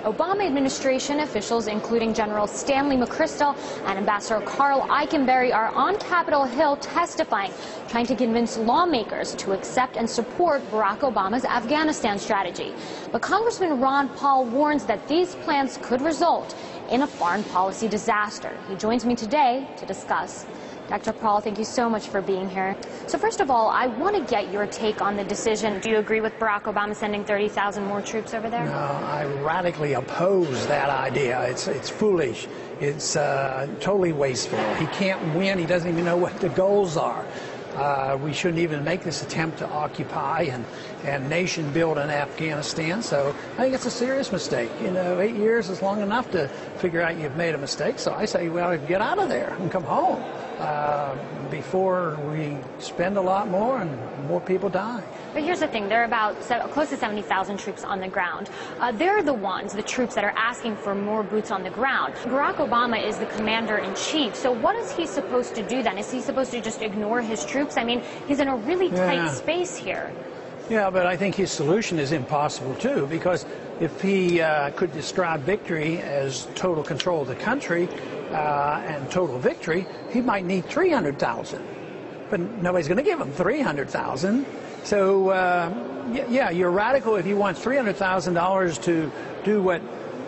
Obama administration officials, including General Stanley McChrystal and Ambassador Carl Eikenberry, are on Capitol Hill testifying, trying to convince lawmakers to accept and support Barack Obama's Afghanistan strategy. But Congressman Ron Paul warns that these plans could result in a foreign policy disaster. He joins me today to discuss. Dr. Paul, thank you so much for being here. So first of all, I want to get your take on the decision. Do you agree with Barack Obama sending 30,000 more troops over there? No, I radically oppose that idea. It's foolish. It's totally wasteful. He can't win. He doesn't even know what the goals are. We shouldn't even make this attempt to occupy and nation build in Afghanistan. So I think it's a serious mistake. You know, 8 years is long enough to figure out you've made a mistake. So I say, well, get out of there and come home before we spend a lot more and more people die. But here's the thing, there are about close to 70,000 troops on the ground. They're the troops that are asking for more boots on the ground. Barack Obama is the commander-in-chief, so what is he supposed to do then? Is he supposed to just ignore his troops? I mean, he's in a really tight space here. Yeah, but I think his solution is impossible, too, because if he could describe victory as total control of the country and total victory, he might need 300,000. But nobody's going to give him 300,000. So, yeah, you're radical if you want $300,000 to do what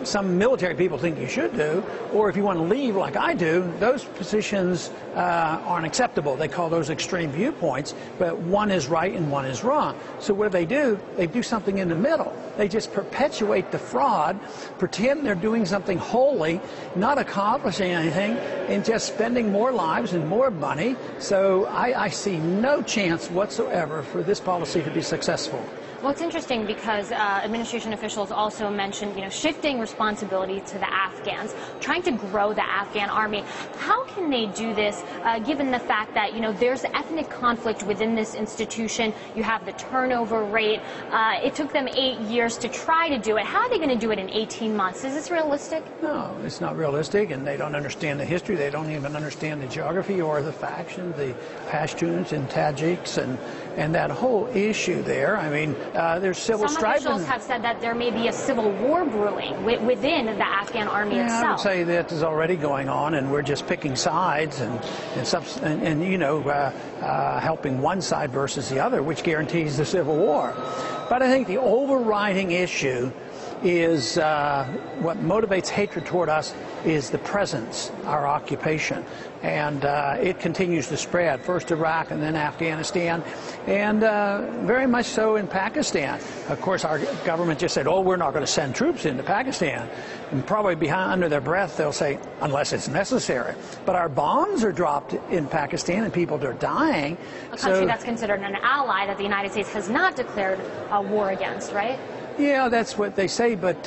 some military people think you should do, or if you want to leave like I do. Those positions aren't acceptable. They call those extreme viewpoints, but one is right and one is wrong. So what do? They do something in the middle. They just perpetuate the fraud, pretend they're doing something holy, not accomplishing anything, and just spending more lives and more money. So I see no chance whatsoever for this policy to be successful. Well, it's interesting because administration officials also mentioned, shifting responsibility to the Afghans, trying to grow the Afghan army. How can they do this, given the fact that, there's ethnic conflict within this institution? You have the turnover rate. It took them 8 years to try to do it. How are they going to do it in 18 months? Is this realistic? No, it's not realistic, and they don't understand the history. They don't even understand the geography or the factions, the Pashtuns and Tajiks, and that whole issue there. I mean, there's civil strife. Some officials have said that there may be a civil war brewing within the Afghan army itself. I would say that is already going on, and we're just picking sides and helping one side versus the other, which guarantees the civil war. But I think the overriding issue is what motivates hatred toward us is the presence, our occupation. And it continues to spread, first Iraq and then Afghanistan, and very much so in Pakistan. Of course, our government just said, oh, we're not going to send troops into Pakistan. And probably under their breath, they'll say, unless it's necessary. But our bombs are dropped in Pakistan and people are dying. A country that's considered an ally that the United States has not declared a war against, right? Yeah, that's what they say, but,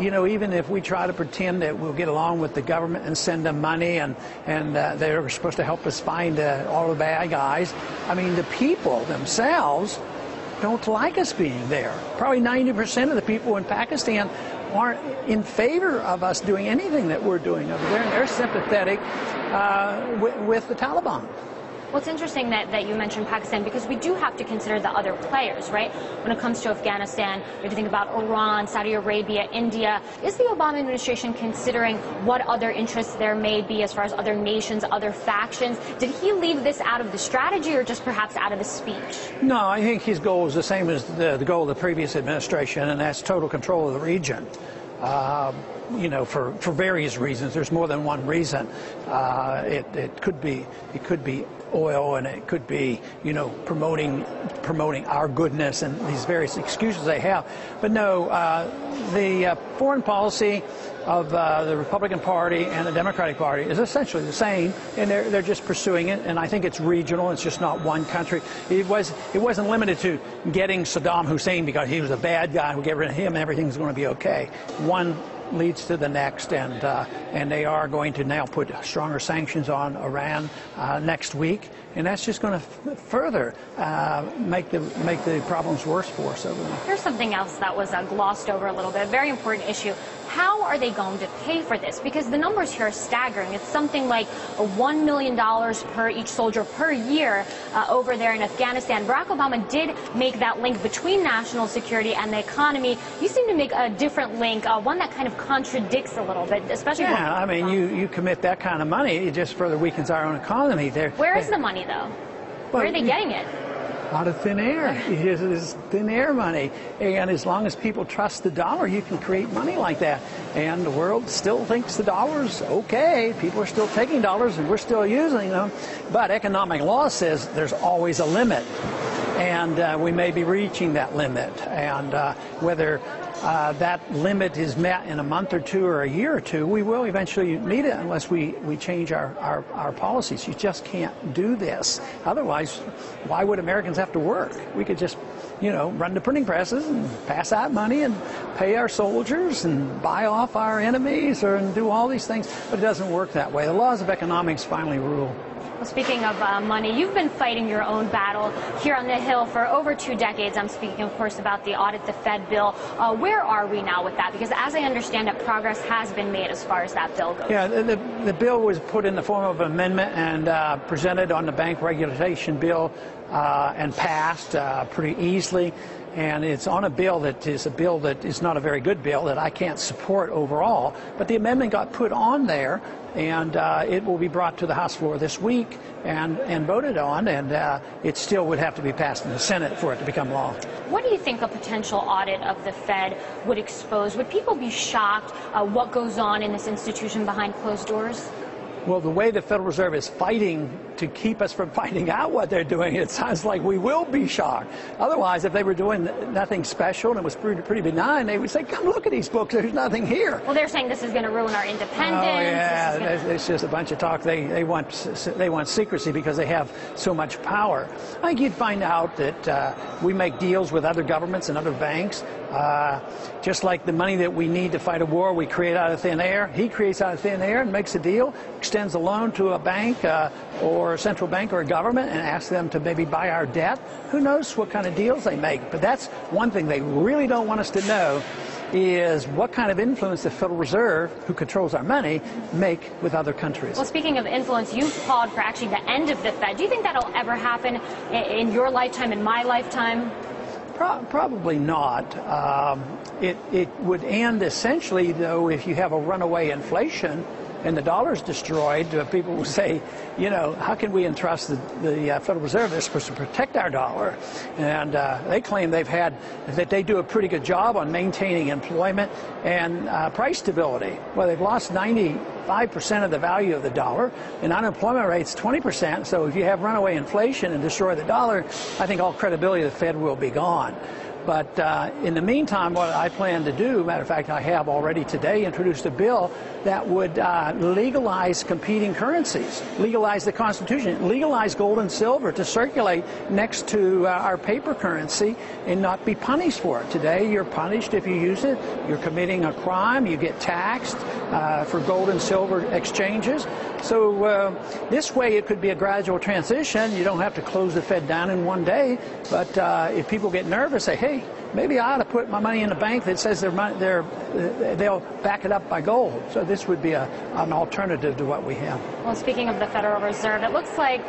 even if we try to pretend that we'll get along with the government and send them money and they're supposed to help us find all the bad guys, I mean, the people themselves don't like us being there. Probably 90% of the people in Pakistan aren't in favor of us doing anything that we're doing over there, and they're sympathetic with the Taliban. Well, it's interesting that you mentioned Pakistan, because we do have to consider the other players, right? When it comes to Afghanistan, you have to think about Iran, Saudi Arabia, India. Is the Obama administration considering what other interests there may be as far as other nations, other factions? Did he leave this out of the strategy or just perhaps out of the speech? No, I think his goal is the same as the goal of the previous administration, and that's total control of the region. For various reasons. There's more than one reason. It could be oil, and it could be, promoting our goodness and these various excuses they have. But no, the foreign policy of the Republican Party and the Democratic Party is essentially the same, and they're just pursuing it. And I think it's regional. It's just not one country. It wasn't limited to getting Saddam Hussein because he was a bad guy. We get rid of him, and everything's going to be okay. One leads to the next, and they are going to now put stronger sanctions on Iran next week, and that's just going to further make the problems worse for us over there. Here's something else that was glossed over a little bit, a very important issue. How are they going to pay for this? Because the numbers here are staggering. It's something like $1 million per each soldier per year over there in Afghanistan. Barack Obama did make that link between national security and the economy. You seem to make a different link, one that kind of contradicts a little bit, especially. Yeah, I mean, you commit that kind of money, it just further weakens our own economy. Where is the money, though? Where are they getting it? Out of thin air. It is thin air money. And as long as people trust the dollar, you can create money like that. And the world still thinks the dollar's okay. People are still taking dollars and we're still using them. But economic law says there's always a limit. And we may be reaching that limit. And whether that limit is met in a month or two or a year or two, we will eventually meet it unless we change our policies. You just can't do this. Otherwise, why would Americans have to work? We could just, run the printing presses and pass out money and pay our soldiers and buy off our enemies and do all these things. But it doesn't work that way. The laws of economics finally rule. Well, speaking of money, you've been fighting your own battle here on the Hill for over 2 decades. I'm speaking, of course, about the Audit the Fed bill. Where are we now with that? Because as I understand it, progress has been made as far as that bill goes. Yeah, the bill was put in the form of an amendment and presented on the bank regulation bill and passed pretty easily. And it's on a bill that is not a very good bill that I can't support overall. But the amendment got put on there, and it will be brought to the House floor this week and voted on, and it still would have to be passed in the Senate for it to become law. What do you think a potential audit of the Fed would expose? Would people be shocked what goes on in this institution behind closed doors? Well, the way the Federal Reserve is fighting to keep us from finding out what they're doing, it sounds like we will be shocked. Otherwise, if they were doing nothing special and it was pretty benign, they would say, come look at these books, there's nothing here. Well, they're saying this is going to ruin our independence. Oh, yeah, it's just a bunch of talk. They want secrecy because they have so much power. I think you'd find out that we make deals with other governments and other banks. Just like the money that we need to fight a war, we create out of thin air. He creates out of thin air and makes a deal, extends a loan to a bank or a central bank or a government and asks them to maybe buy our debt. Who knows what kind of deals they make? But that's one thing they really don't want us to know, is what kind of influence the Federal Reserve, who controls our money, make with other countries. Well, speaking of influence, you've called for actually the end of the Fed. Do you think that'll ever happen in your lifetime, in my lifetime? Probably not. It would end essentially, though, if you have a runaway inflation and the dollar's destroyed. People will say, how can we entrust the Federal Reserve this supposed to protect our dollar? And they claim that they do a pretty good job on maintaining employment and price stability. Well, they've lost 95% of the value of the dollar, and unemployment rate's 20%. So if you have runaway inflation and destroy the dollar, I think all credibility of the Fed will be gone. But in the meantime, what I plan to do, matter of fact, I have already today introduced a bill that would legalize competing currencies, legalize the Constitution, legalize gold and silver to circulate next to our paper currency and not be punished for it. Today, you're punished if you use it. You're committing a crime. You get taxed for gold and silver exchanges. So this way, it could be a gradual transition. You don't have to close the Fed down in one day. But if people get nervous, say, hey, maybe I ought to put my money in a bank that says they'll back it up by gold. So this would be an alternative to what we have. Well, speaking of the Federal Reserve, it looks like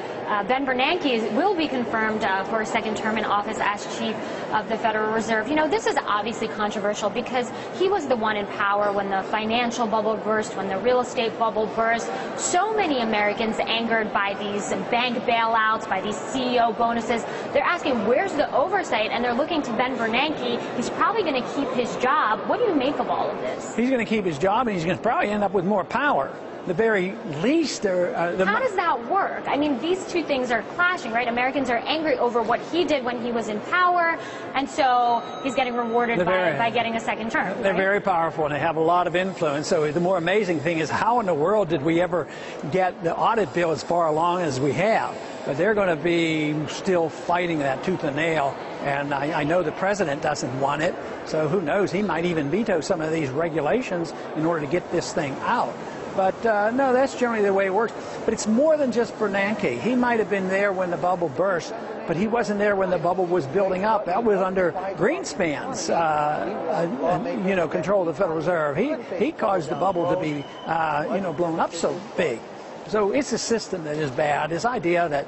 Ben Bernanke will be confirmed for a second term in office as chief of the Federal Reserve. This is obviously controversial because he was the one in power when the financial bubble burst, when the real estate bubble burst. So many Americans angered by these bank bailouts, by these CEO bonuses. They're asking, where's the oversight? And they're looking to Ben Bernanke. He's probably going to keep his job. What do you make of all of this? He's going to keep his job, and he's going to probably end up with more power. The very least. How does that work? I mean, these two things are clashing, right? Americans are angry over what he did when he was in power, and so he's getting rewarded by getting a second term. They're very powerful, and they have a lot of influence. So the more amazing thing is, how in the world did we ever get the audit bill as far along as we have? But they're going to be still fighting that tooth and nail, and I know the president doesn't want it, so who knows, he might even veto some of these regulations in order to get this thing out. But no, that's generally the way it works. But it's more than just Bernanke. He might have been there when the bubble burst, but he wasn't there when the bubble was building up. That was under Greenspan's, control of the Federal Reserve. He caused the bubble to be, blown up so big. So it's a system that is bad. This idea that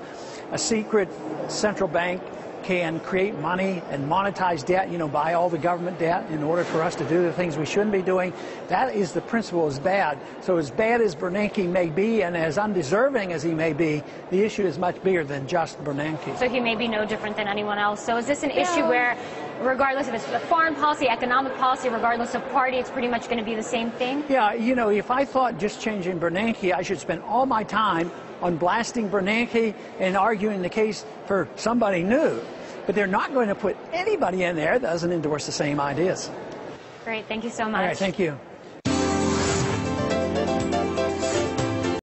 a secret central bank can create money and monetize debt, buy all the government debt in order for us to do the things we shouldn't be doing, that is the principle is bad. So as bad as Bernanke may be and as undeserving as he may be, the issue is much bigger than just Bernanke. So he may be no different than anyone else. So is this an issue where, regardless if it's foreign policy, economic policy, regardless of party, it's pretty much going to be the same thing? Yeah, if I thought just changing Bernanke, I should spend all my time on blasting Bernanke and arguing the case for somebody new. But they're not going to put anybody in there that doesn't endorse the same ideas. Great. Thank you so much. All right. Thank you.